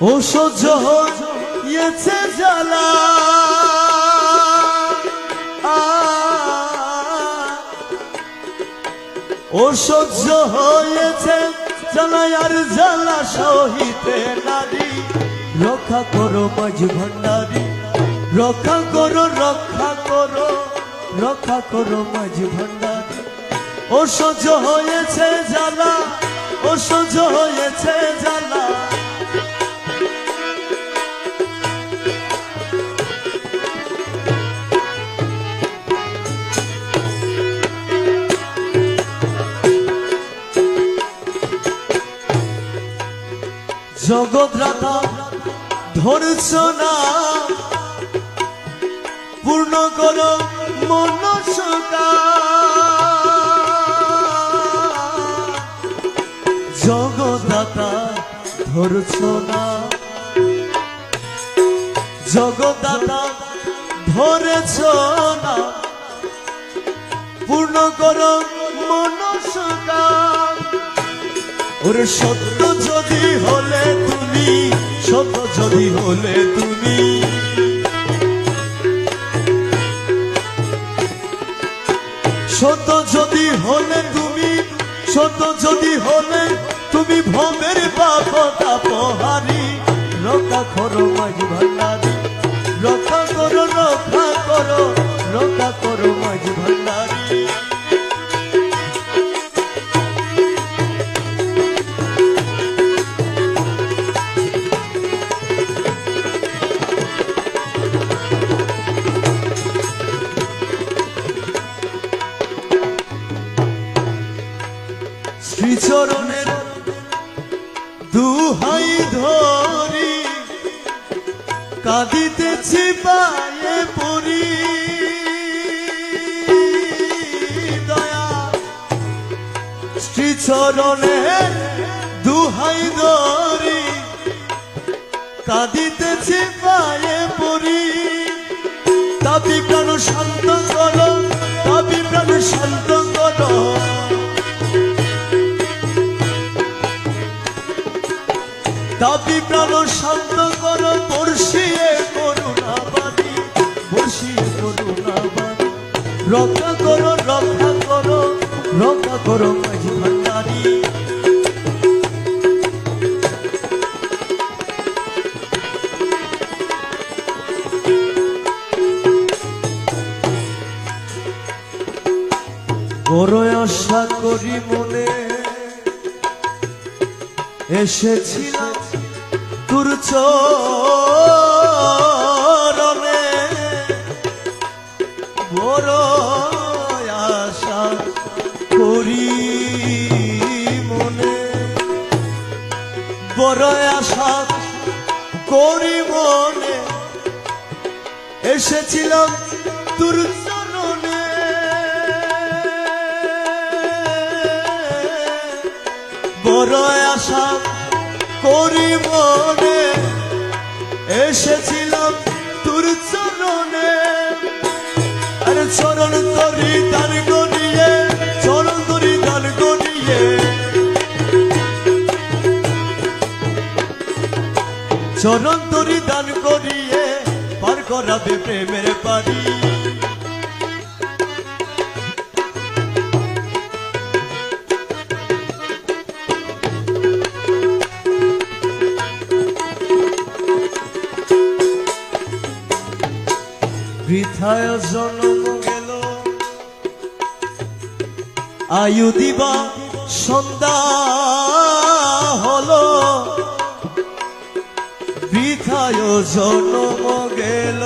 ও সহ্য হয়েছে জ্বালা ও সহ্য হয়েছে জ্বালা আর জ্বালা সহিতে নারী রক্ষা করো মাঝ ভান্ডারী রক্ষা করো রক্ষা করো রক্ষা করো মাঝ ভান্ডারী ও সহ্য হয়েছে জ্বালা ও সহ্য হয়েছে জ্বালা জগৎরাতা ধরছ না পূর্ণ করো মনস্কার জগৎদাতা ধরছ না জগৎদাতা ধরেছ না পূর্ণ করো মনস্কার ওরে সত্য যদি হলে তুমি সত্য যদি হলে তুমি সত্য যদি হলে তুমি সত্য যদি হলে তুমি ভবের পাপতা পহারি রক্ষা করো মাঝ ভান্ডারী রক্ষা করো রক্ষা করো রক্ষা করো মাঝ ভান্ডারী শ্রীচরণের দুহাই ধরি কাঁদিতেছি পায়ে পড়ি দয়া শ্রীচরণের দুহাই ধরি কাঁদিতেছি পায়ে পড়ি তাপি প্রাণ শান্ত করো তাপি প্রাণ শান্ত করো দাবি প্রাণ শান্ত করো বর্ষিয়ে করুণা বাণী বর্ষিয়ে করুণা বাণী রক্ষা করো রক্ষা করো রক্ষা করো মাঝ ভান্ডারী বড় আশা করি মনে এসেছিলাম তোর চরণে বড় আশা করি মনে বড় আশা করি মনে এসেছিলাম তোর চরণে বড় আশা করি মনে এসেছিলাম তোর চরণে আর চরণ তরি দান করিয়ে চরণ তরি দান করিয়ে চরণ তরি দান করিয়ে পার করাবে প্রেমের পারি বৃথায় জন্ম গেল আয়ু দিবা সন্ধ্যা হলো বৃথায় জন্ম গেল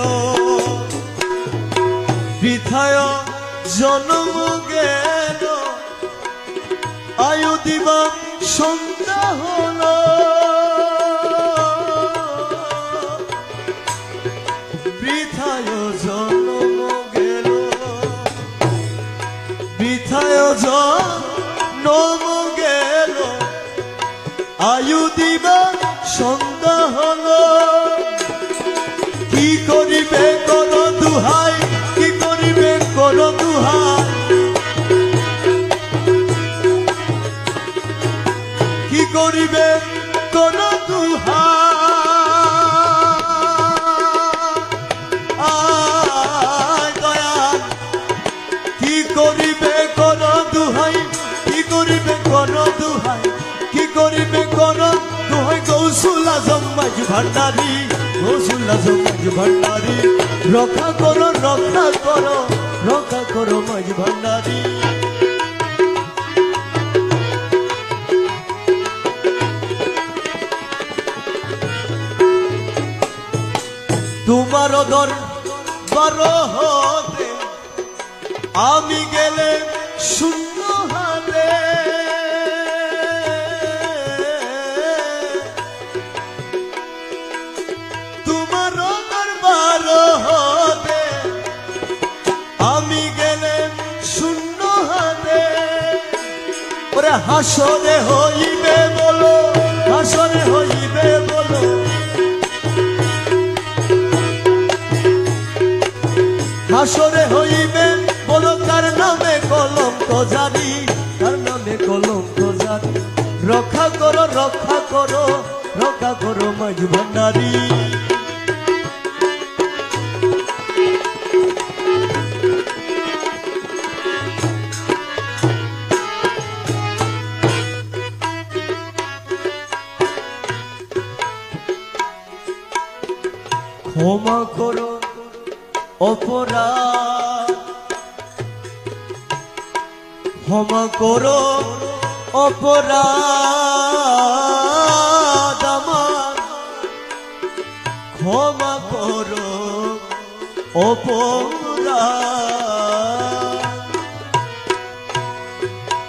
বৃথায় জন্ম গেল আয়ু দিবা সন্ধ্যা হলো বৃথায় জন্ম গেল বৃথায় জন্ম গেল আয়ু দিবা সন্ধ্যা হলো কি করিবে করো দুহাই কি করিবে করো দুহাই কি করিবে করো দুহাই ভান্ডারি, গৌসুল আজম মাঝ ভান্ডারি, রক্ষা করো রক্ষা করো রক্ষা করো মাঝ ভান্ডারি। তোমার দরবার হতে আমি গেলে শূন্য হাতে, তোমার দরবার হতে আমি গেলে শূন্য হাতে, ওরে হাসরে হইবে বলো, হাসরে হইবে বলো, হাসরে হইবে বলো কার নামে কলঙ্ক জারি, কার নামে কলঙ্ক জারি, রক্ষা করো রক্ষা করো রক্ষা করো মাঝ ভান্ডারি। ক্ষমা করো অপরাধ, ক্ষমা করো অপরাধ আমার, ক্ষমা করো অপরাধ,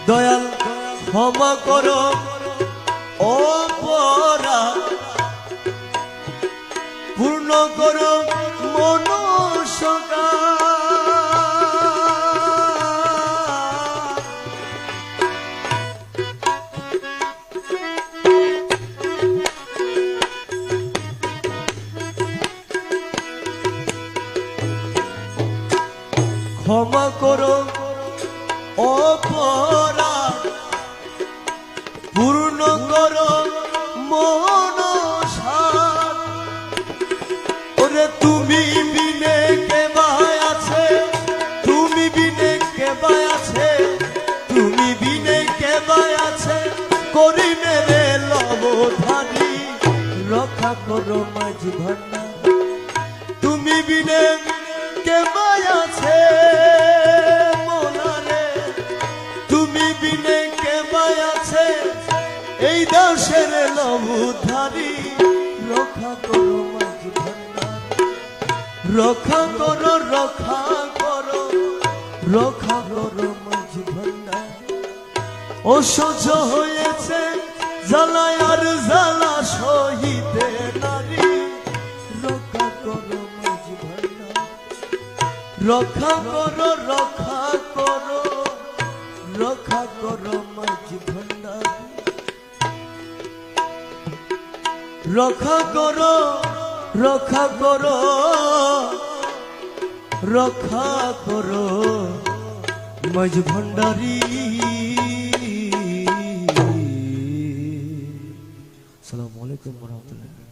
দয়াল ক্ষমা করো অপরাধ, পূর্ণ করো মনস্কার, ক্ষমা করো অপরাধ, পূর্ণ করো মনস্কার, ওরে তুমি বিনে কে বাই আছে, তুমি বিনে কে বাই আছে, তুমি বিনে কে বাই আছে, করি মেরে লবধারী, রক্ষা করো মাঝ ভান্ডারি, তুমি বিনে কে বাই আছে মোনারে, তুমি বিনে কে বাই আছে, এই দাসের লবধারী, রক্ষা করো মাঝ ভান্ডারি, রক্ষা করো রক্ষা করো রক্ষা করো মাঝ ভান্ডারি। অসহ্য হয়েছে জ্বালায় আর জ্বালা সহিতে নারী, রক্ষা করো মাঝ ভান্ডারি, রক্ষা করো রক্ষা করো রক্ষা করো মাঝ ভান্ডারি, রক্ষা করো রক্ষা করো রক্ষা করো মাঝ ভান্ডারি। আসসালামু আলাইকুম ওয়া রাহমাতুল্লাহ।